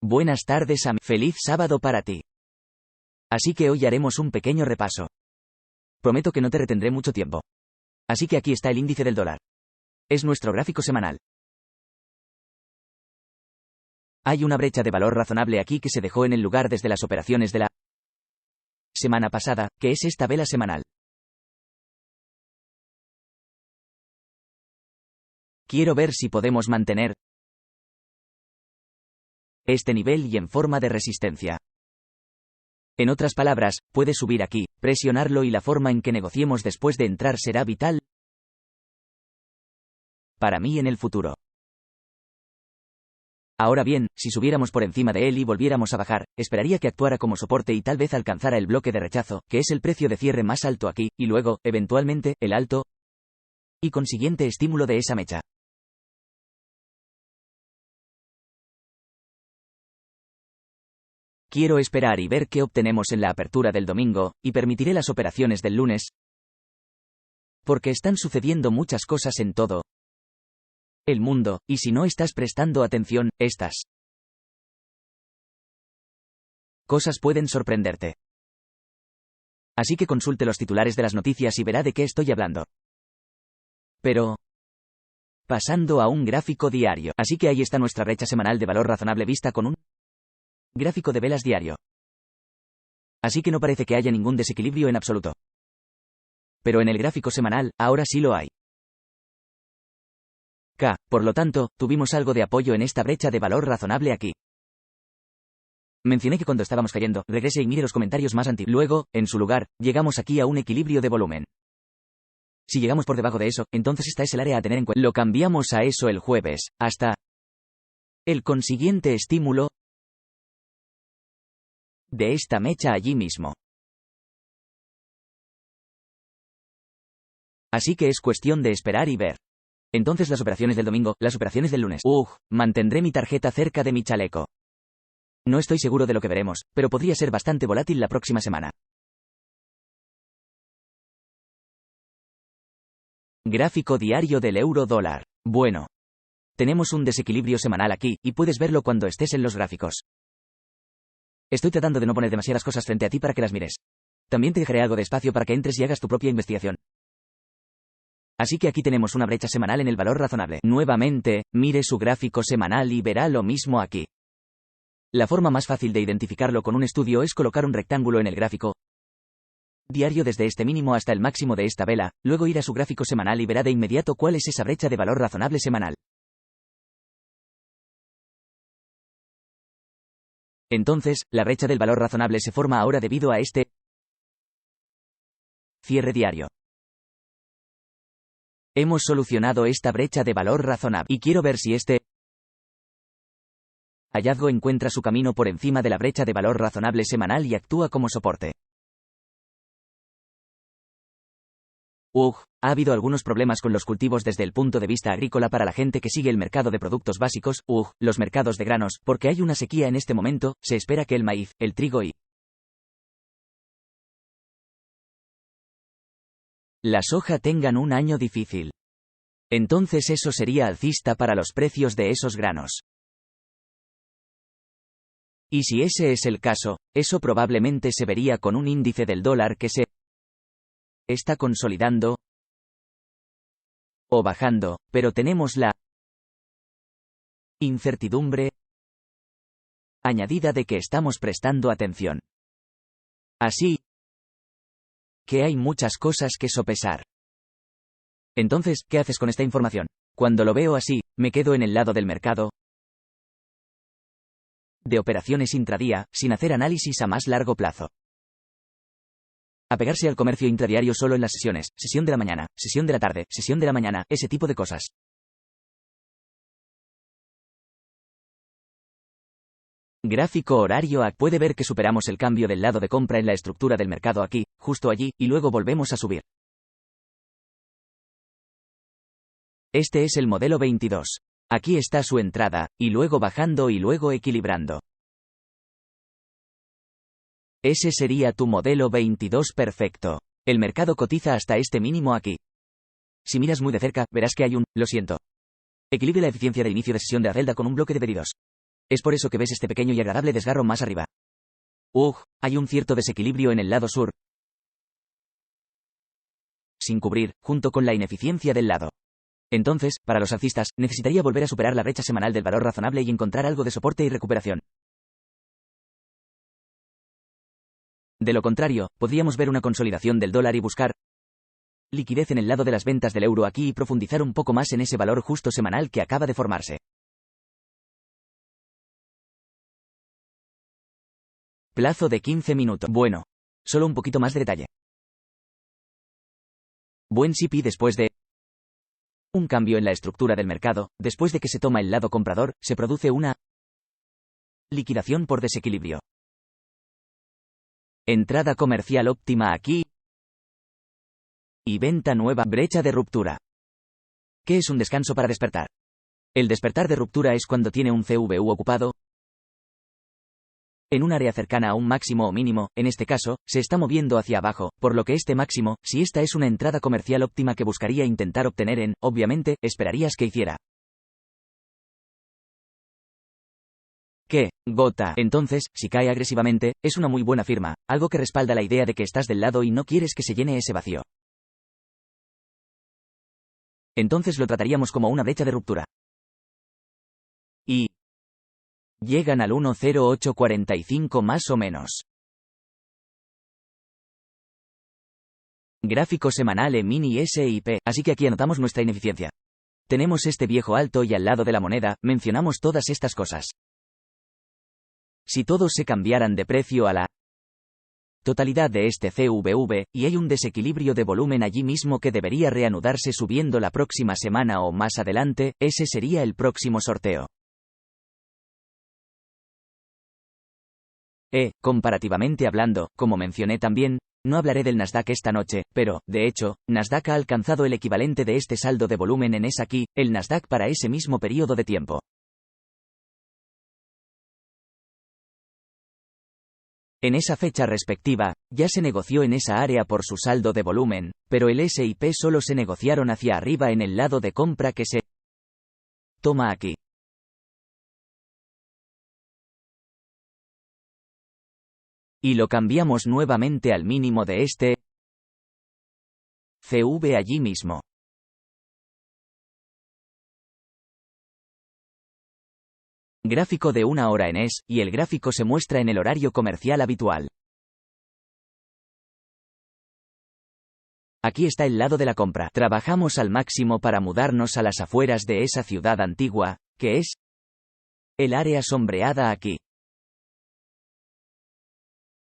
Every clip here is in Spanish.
Buenas tardes, feliz sábado para ti. Así que hoy haremos un pequeño repaso. Prometo que no te retendré mucho tiempo. Así que aquí está el índice del dólar. Es nuestro gráfico semanal. Hay una brecha de valor razonable aquí que se dejó en el lugar desde las operaciones de la semana pasada, que es esta vela semanal. Quiero ver si podemos mantener este nivel y en forma de resistencia. En otras palabras, puede subir aquí, presionarlo y la forma en que negociemos después de entrar será vital para mí en el futuro. Ahora bien, si subiéramos por encima de él y volviéramos a bajar, esperaría que actuara como soporte y tal vez alcanzara el bloque de rechazo, que es el precio de cierre más alto aquí, y luego, eventualmente, el alto y consiguiente estímulo de esa mecha. Quiero esperar y ver qué obtenemos en la apertura del domingo, y permitiré las operaciones del lunes, porque están sucediendo muchas cosas en todo el mundo, y si no estás prestando atención, estas cosas pueden sorprenderte. Así que consulte los titulares de las noticias y verá de qué estoy hablando. Pero pasando a un gráfico diario. Así que ahí está nuestra brecha semanal de valor razonable vista con un gráfico de velas diario. Así que no parece que haya ningún desequilibrio en absoluto. Pero en el gráfico semanal, ahora sí lo hay. Por lo tanto, tuvimos algo de apoyo en esta brecha de valor razonable aquí. Mencioné que cuando estábamos cayendo, regrese y mire los comentarios más antiguos. Luego, en su lugar, llegamos aquí a un equilibrio de volumen. Si llegamos por debajo de eso, entonces esta es el área a tener en cuenta. Lo cambiamos a eso el jueves, hasta el consiguiente estímulo de esta mecha allí mismo. Así que es cuestión de esperar y ver. Entonces las operaciones del domingo, las operaciones del lunes. Mantendré mi tarjeta cerca de mi chaleco. No estoy seguro de lo que veremos, pero podría ser bastante volátil la próxima semana. Gráfico diario del euro-dólar. Bueno. Tenemos un desequilibrio semanal aquí, y puedes verlo cuando estés en los gráficos. Estoy tratando de no poner demasiadas cosas frente a ti para que las mires. También te dejaré algo de espacio para que entres y hagas tu propia investigación. Así que aquí tenemos una brecha semanal en el valor razonable. Nuevamente, mire su gráfico semanal y verá lo mismo aquí. La forma más fácil de identificarlo con un estudio es colocar un rectángulo en el gráfico diario desde este mínimo hasta el máximo de esta vela, luego ir a su gráfico semanal y verá de inmediato cuál es esa brecha de valor razonable semanal. Entonces, la brecha del valor razonable se forma ahora debido a este cierre diario. Hemos solucionado esta brecha de valor razonable, y quiero ver si este hallazgo encuentra su camino por encima de la brecha de valor razonable semanal y actúa como soporte. Ha habido algunos problemas con los cultivos desde el punto de vista agrícola para la gente que sigue el mercado de productos básicos, los mercados de granos, porque hay una sequía en este momento. Se espera que el maíz, el trigo y la soja tengan un año difícil. Entonces eso sería alcista para los precios de esos granos. Y si ese es el caso, eso probablemente se vería con un índice del dólar que se está consolidando o bajando, pero tenemos la incertidumbre añadida de que estamos prestando atención. Así que hay muchas cosas que sopesar. Entonces, ¿qué haces con esta información? Cuando lo veo así, me quedo en el lado del mercado de operaciones intradía, sin hacer análisis a más largo plazo. Apegarse al comercio intradiario solo en las sesiones, sesión de la mañana, sesión de la tarde, sesión de la mañana, ese tipo de cosas. Gráfico horario. Puede ver que superamos el cambio del lado de compra en la estructura del mercado aquí, justo allí, y luego volvemos a subir. Este es el modelo 22. Aquí está su entrada, y luego bajando y luego equilibrando. Ese sería tu modelo 22 perfecto. El mercado cotiza hasta este mínimo aquí. Si miras muy de cerca, verás que hay un, lo siento. Equilibre la eficiencia de inicio de sesión de la celda con un bloque de pedidos. Es por eso que ves este pequeño y agradable desgarro más arriba. Hay un cierto desequilibrio en el lado sur, sin cubrir, junto con la ineficiencia del lado. Entonces, para los alcistas, necesitaría volver a superar la brecha semanal del valor razonable y encontrar algo de soporte y recuperación. De lo contrario, podríamos ver una consolidación del dólar y buscar liquidez en el lado de las ventas del euro aquí y profundizar un poco más en ese valor justo semanal que acaba de formarse. Plazo de 15 minutos. Bueno, solo un poquito más de detalle. Buen CP después de un cambio en la estructura del mercado, después de que se toma el lado comprador, se produce una liquidación por desequilibrio. Entrada comercial óptima aquí y venta nueva, brecha de ruptura. ¿Qué es un descanso para despertar? El despertar de ruptura es cuando tiene un CVU ocupado en un área cercana a un máximo o mínimo, en este caso, se está moviendo hacia abajo, por lo que este máximo, si esta es una entrada comercial óptima que buscaría intentar obtener obviamente, esperarías que hiciera. ¿Qué? Gota. Entonces, si cae agresivamente, es una muy buena firma, algo que respalda la idea de que estás del lado y no quieres que se llene ese vacío. Entonces lo trataríamos como una brecha de ruptura. Y llegan al 10845 más o menos. Gráfico semanal E-mini SIP, así que aquí anotamos nuestra ineficiencia. Tenemos este viejo alto y al lado de la moneda, mencionamos todas estas cosas. Si todos se cambiaran de precio a la totalidad de este CVV, y hay un desequilibrio de volumen allí mismo que debería reanudarse subiendo la próxima semana o más adelante, ese sería el próximo sorteo. Comparativamente hablando, como mencioné también, no hablaré del Nasdaq esta noche, pero, de hecho, Nasdaq ha alcanzado el equivalente de este saldo de volumen en aquí, el Nasdaq para ese mismo periodo de tiempo. En esa fecha respectiva, ya se negoció en esa área por su saldo de volumen, pero el SIP solo se negociaron hacia arriba en el lado de compra que se toma aquí. Y lo cambiamos nuevamente al mínimo de este CV allí mismo. Gráfico de una hora en y el gráfico se muestra en el horario comercial habitual. Aquí está el lado de la compra. Trabajamos al máximo para mudarnos a las afueras de esa ciudad antigua, que es el área sombreada aquí.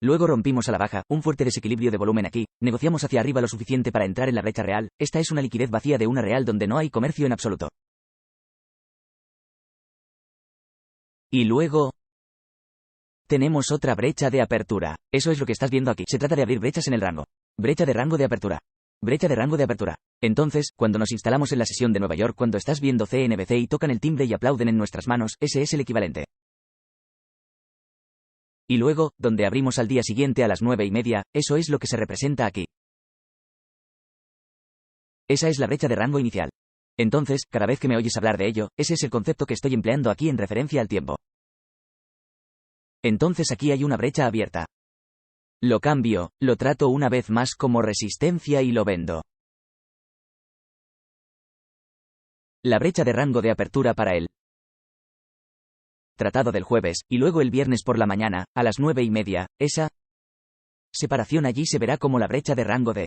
Luego rompimos a la baja, un fuerte desequilibrio de volumen aquí, negociamos hacia arriba lo suficiente para entrar en la brecha real, esta es una liquidez vacía de una real donde no hay comercio en absoluto. Y luego tenemos otra brecha de apertura. Eso es lo que estás viendo aquí. Se trata de abrir brechas en el rango. Brecha de rango de apertura. Brecha de rango de apertura. Entonces, cuando nos instalamos en la sesión de Nueva York, cuando estás viendo CNBC y tocan el timbre y aplauden en nuestras manos, ese es el equivalente. Y luego, donde abrimos al día siguiente a las 9:30, eso es lo que se representa aquí. Esa es la brecha de rango inicial. Entonces, cada vez que me oyes hablar de ello, ese es el concepto que estoy empleando aquí en referencia al tiempo. Entonces aquí hay una brecha abierta. Lo cambio, lo trato una vez más como resistencia y lo vendo. La brecha de rango de apertura para el tratado del jueves, y luego el viernes por la mañana, a las 9:30, esa separación allí se verá como la brecha de rango de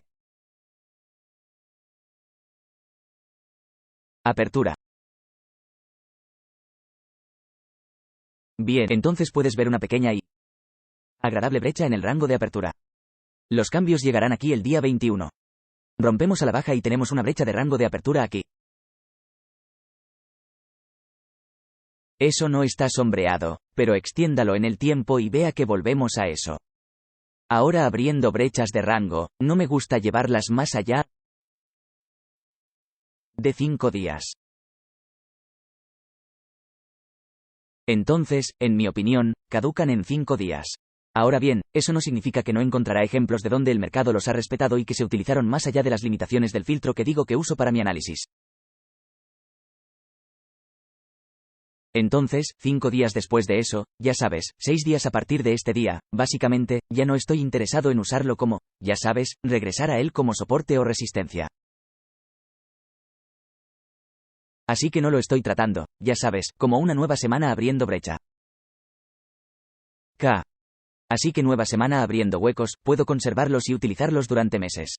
apertura. Bien, entonces puedes ver una pequeña y agradable brecha en el rango de apertura. Los cambios llegarán aquí el día 21. Rompemos a la baja y tenemos una brecha de rango de apertura aquí. Eso no está sombreado, pero extiéndalo en el tiempo y vea que volvemos a eso. Ahora abriendo brechas de rango, no me gusta llevarlas más allá de 5 días. Entonces, en mi opinión, caducan en 5 días. Ahora bien, eso no significa que no encontrará ejemplos de donde el mercado los ha respetado y que se utilizaron más allá de las limitaciones del filtro que digo que uso para mi análisis. Entonces, 5 días después de eso, ya sabes, 6 días a partir de este día, básicamente, ya no estoy interesado en usarlo como, ya sabes, regresar a él como soporte o resistencia. Así que no lo estoy tratando, ya sabes, como una nueva semana abriendo brecha. K. Así que nueva semana abriendo huecos, puedo conservarlos y utilizarlos durante meses.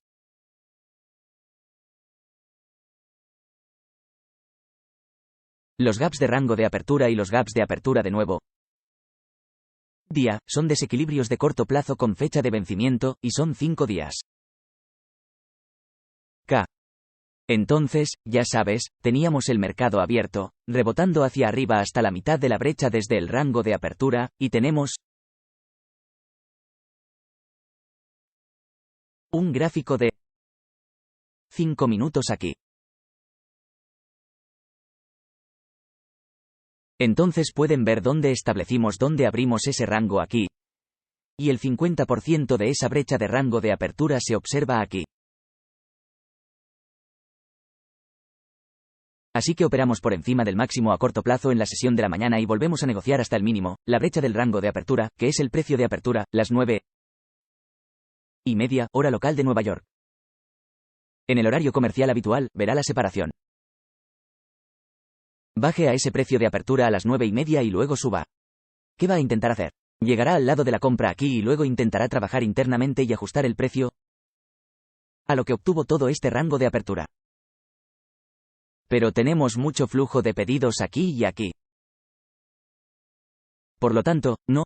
Los gaps de rango de apertura y los gaps de apertura de nuevo día son desequilibrios de corto plazo con fecha de vencimiento, y son 5 días. K. Entonces, ya sabes, teníamos el mercado abierto, rebotando hacia arriba hasta la mitad de la brecha desde el rango de apertura, y tenemos un gráfico de 5 minutos aquí. Entonces pueden ver dónde establecimos dónde abrimos ese rango aquí. Y el 50% de esa brecha de rango de apertura se observa aquí. Así que operamos por encima del máximo a corto plazo en la sesión de la mañana y volvemos a negociar hasta el mínimo, la brecha del rango de apertura, que es el precio de apertura, las 9:30, hora local de Nueva York. En el horario comercial habitual, verá la separación. Baje a ese precio de apertura a las 9:30 y luego suba. ¿Qué va a intentar hacer? Llegará al lado de la compra aquí y luego intentará trabajar internamente y ajustar el precio a lo que obtuvo todo este rango de apertura. Pero tenemos mucho flujo de pedidos aquí y aquí. Por lo tanto, no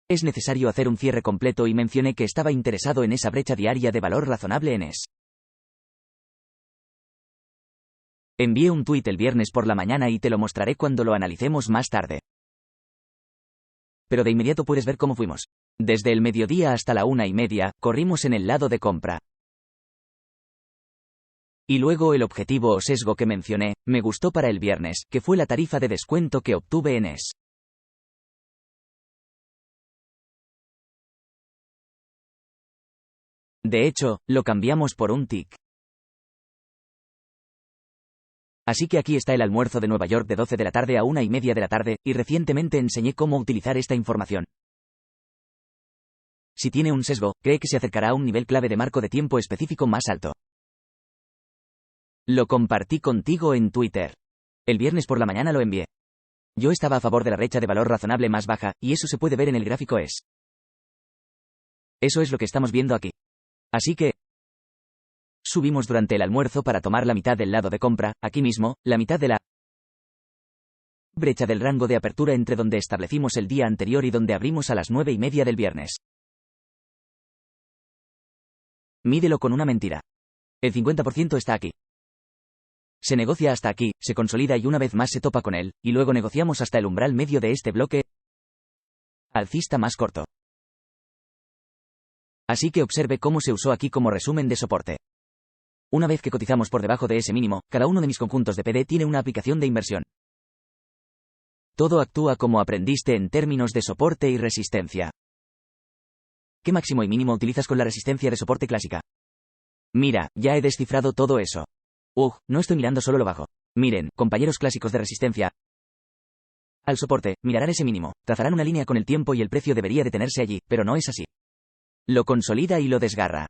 es necesario hacer un cierre completo y mencioné que estaba interesado en esa brecha diaria de valor razonable en ES. Envié un tuit el viernes por la mañana y te lo mostraré cuando lo analicemos más tarde. Pero de inmediato puedes ver cómo fuimos. Desde el mediodía hasta la 1:30, corrimos en el lado de compra. Y luego el objetivo o sesgo que mencioné, me gustó para el viernes, que fue la tarifa de descuento que obtuve en ES. De hecho, lo cambiamos por un tick. Así que aquí está el almuerzo de Nueva York de 12 de la tarde a 1:30 de la tarde, y recientemente enseñé cómo utilizar esta información. Si tiene un sesgo, cree que se acercará a un nivel clave de marco de tiempo específico más alto. Lo compartí contigo en Twitter. El viernes por la mañana lo envié. Yo estaba a favor de la brecha de valor razonable más baja, y eso se puede ver en el gráfico ES. Eso es lo que estamos viendo aquí. Así que subimos durante el almuerzo para tomar la mitad del lado de compra, aquí mismo, la mitad de la brecha del rango de apertura entre donde establecimos el día anterior y donde abrimos a las 9:30 del viernes. Mídelo con una mentira. El 50% está aquí. Se negocia hasta aquí, se consolida y una vez más se topa con él, y luego negociamos hasta el umbral medio de este bloque alcista más corto. Así que observe cómo se usó aquí como resumen de soporte. Una vez que cotizamos por debajo de ese mínimo, cada uno de mis conjuntos de PD tiene una aplicación de inversión. Todo actúa como aprendiste en términos de soporte y resistencia. ¿Qué máximo y mínimo utilizas con la resistencia de soporte clásica? Mira, ya he descifrado todo eso. No estoy mirando solo lo bajo. Miren, compañeros clásicos de resistencia. Al soporte, mirarán ese mínimo, trazarán una línea con el tiempo y el precio debería detenerse allí, pero no es así. Lo consolida y lo desgarra.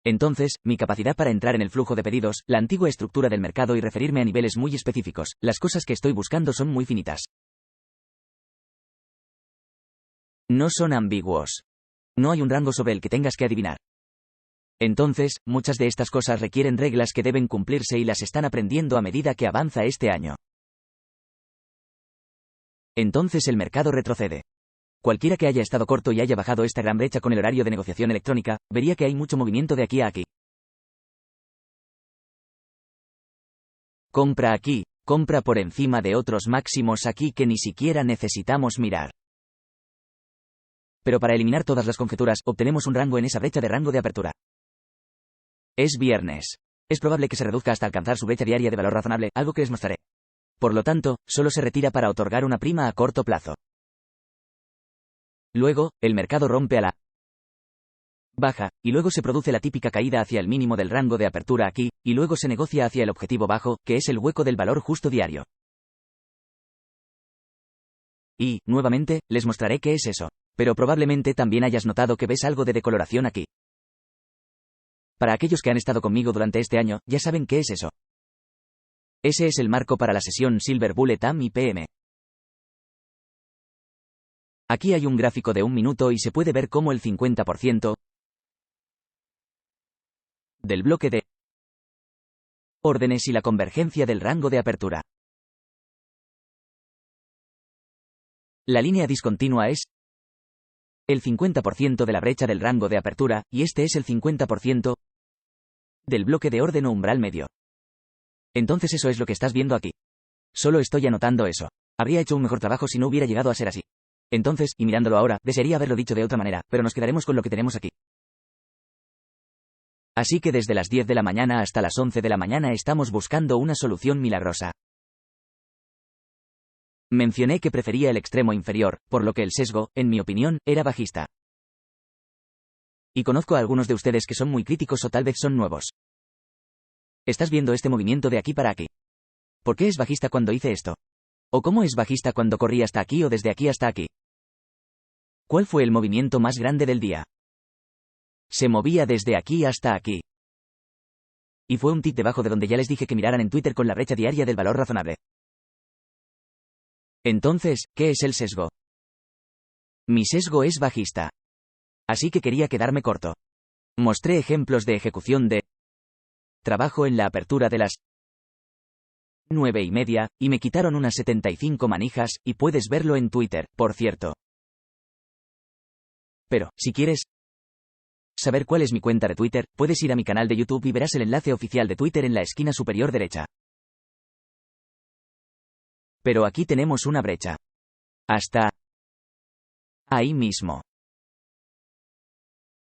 Entonces, mi capacidad para entrar en el flujo de pedidos, la antigua estructura del mercado y referirme a niveles muy específicos, las cosas que estoy buscando son muy finitas. No son ambiguos. No hay un rango sobre el que tengas que adivinar. Entonces, muchas de estas cosas requieren reglas que deben cumplirse y las están aprendiendo a medida que avanza este año. Entonces el mercado retrocede. Cualquiera que haya estado corto y haya bajado esta gran brecha con el horario de negociación electrónica, vería que hay mucho movimiento de aquí a aquí. Compra aquí, compra por encima de otros máximos aquí que ni siquiera necesitamos mirar. Pero para eliminar todas las conjeturas, obtenemos un rango en esa brecha de rango de apertura. Es viernes. Es probable que se reduzca hasta alcanzar su brecha diaria de valor razonable, algo que les mostraré. Por lo tanto, solo se retira para otorgar una prima a corto plazo. Luego, el mercado rompe a la baja, y luego se produce la típica caída hacia el mínimo del rango de apertura aquí, y luego se negocia hacia el objetivo bajo, que es el hueco del valor justo diario. Y, nuevamente, les mostraré qué es eso. Pero probablemente también hayas notado que ves algo de decoloración aquí. Para aquellos que han estado conmigo durante este año, ya saben qué es eso. Ese es el marco para la sesión Silver Bullet AM y PM. Aquí hay un gráfico de 1 minuto y se puede ver cómo el 50% del bloque de órdenes y la convergencia del rango de apertura. La línea discontinua es el 50% de la brecha del rango de apertura, y este es el 50% del bloque de orden o umbral medio. Entonces eso es lo que estás viendo aquí. Solo estoy anotando eso. Habría hecho un mejor trabajo si no hubiera llegado a ser así. Entonces, y mirándolo ahora, desearía haberlo dicho de otra manera, pero nos quedaremos con lo que tenemos aquí. Así que desde las 10 de la mañana hasta las 11 de la mañana estamos buscando una solución milagrosa. Mencioné que prefería el extremo inferior, por lo que el sesgo, en mi opinión, era bajista. Y conozco a algunos de ustedes que son muy críticos o tal vez son nuevos. ¿Estás viendo este movimiento de aquí para aquí? ¿Por qué es bajista cuando hice esto? ¿O cómo es bajista cuando corrí hasta aquí o desde aquí hasta aquí? ¿Cuál fue el movimiento más grande del día? Se movía desde aquí hasta aquí. Y fue un tick debajo de donde ya les dije que miraran en Twitter con la brecha diaria del valor razonable. Entonces, ¿qué es el sesgo? Mi sesgo es bajista. Así que quería quedarme corto. Mostré ejemplos de ejecución de trabajo en la apertura de las 9:30, y me quitaron unas 75 manijas, y puedes verlo en Twitter, por cierto. Pero, si quieres saber cuál es mi cuenta de Twitter, puedes ir a mi canal de YouTube y verás el enlace oficial de Twitter en la esquina superior derecha. Pero aquí tenemos una brecha. Hasta ahí mismo.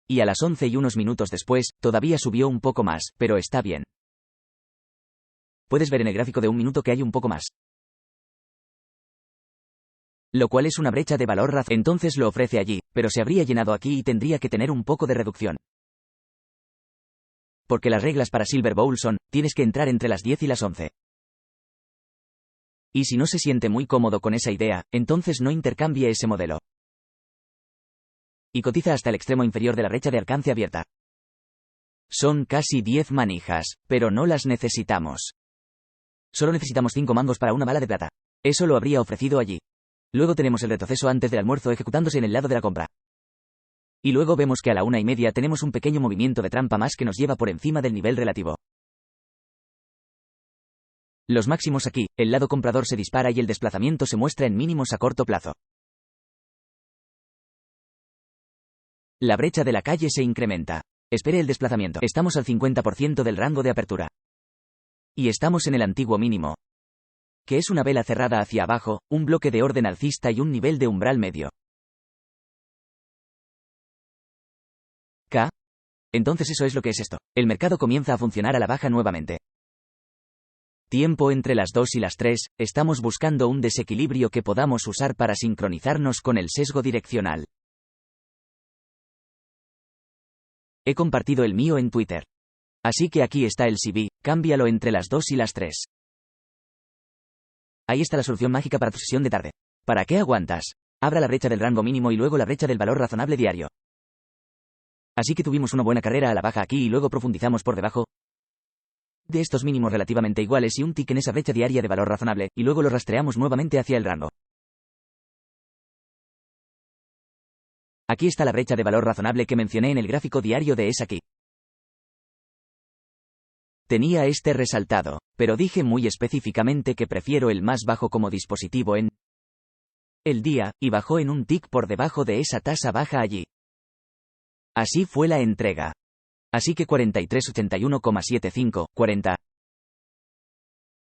Y a las 11 y unos minutos después, todavía subió un poco más, pero está bien. Puedes ver en el gráfico de 1 minuto que hay un poco más. Lo cual es una brecha de valor razonable. Entonces lo ofrece allí, pero se habría llenado aquí y tendría que tener un poco de reducción. Porque las reglas para Silver Bowl son, tienes que entrar entre las 10 y las 11. Y si no se siente muy cómodo con esa idea, entonces no intercambie ese modelo. Y cotiza hasta el extremo inferior de la brecha de alcance abierta. Son casi 10 manijas, pero no las necesitamos. Solo necesitamos 5 mangos para una bala de plata. Eso lo habría ofrecido allí. Luego tenemos el retroceso antes del almuerzo ejecutándose en el lado de la compra. Y luego vemos que a la 1:30 tenemos un pequeño movimiento de trampa más que nos lleva por encima del nivel relativo. Los máximos aquí, el lado comprador se dispara y el desplazamiento se muestra en mínimos a corto plazo. La brecha de la calle se incrementa. Espere el desplazamiento. Estamos al 50% del rango de apertura. Y estamos en el antiguo mínimo, que es una vela cerrada hacia abajo, un bloque de orden alcista y un nivel de umbral medio. ¿K? Entonces eso es lo que es esto. El mercado comienza a funcionar a la baja nuevamente. Tiempo entre las 2 y las 3, estamos buscando un desequilibrio que podamos usar para sincronizarnos con el sesgo direccional. He compartido el mío en Twitter. Así que aquí está el CB, cámbialo entre las 2 y las 3. Ahí está la solución mágica para tu sesión de tarde. ¿Para qué aguantas? Abra la brecha del rango mínimo y luego la brecha del valor razonable diario. Así que tuvimos una buena carrera a la baja aquí y luego profundizamos por debajo de estos mínimos relativamente iguales y un tick en esa brecha diaria de valor razonable, y luego lo rastreamos nuevamente hacia el rango. Aquí está la brecha de valor razonable que mencioné en el gráfico diario de aquí. Tenía este resaltado, pero dije muy específicamente que prefiero el más bajo como dispositivo en el día, y bajó en un tick por debajo de esa tasa baja allí. Así fue la entrega. Así que 4381,75, 40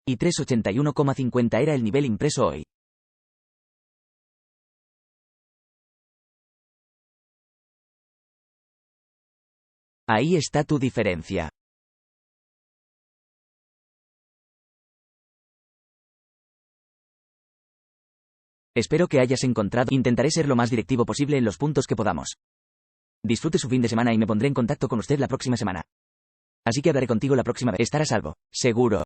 y 381,50 era el nivel impreso hoy. Ahí está tu diferencia. Espero que hayas encontrado. Intentaré ser lo más directivo posible en los puntos que podamos. Disfrute su fin de semana y me pondré en contacto con usted la próxima semana. Así que hablaré contigo la próxima vez. Estar a salvo. Seguro.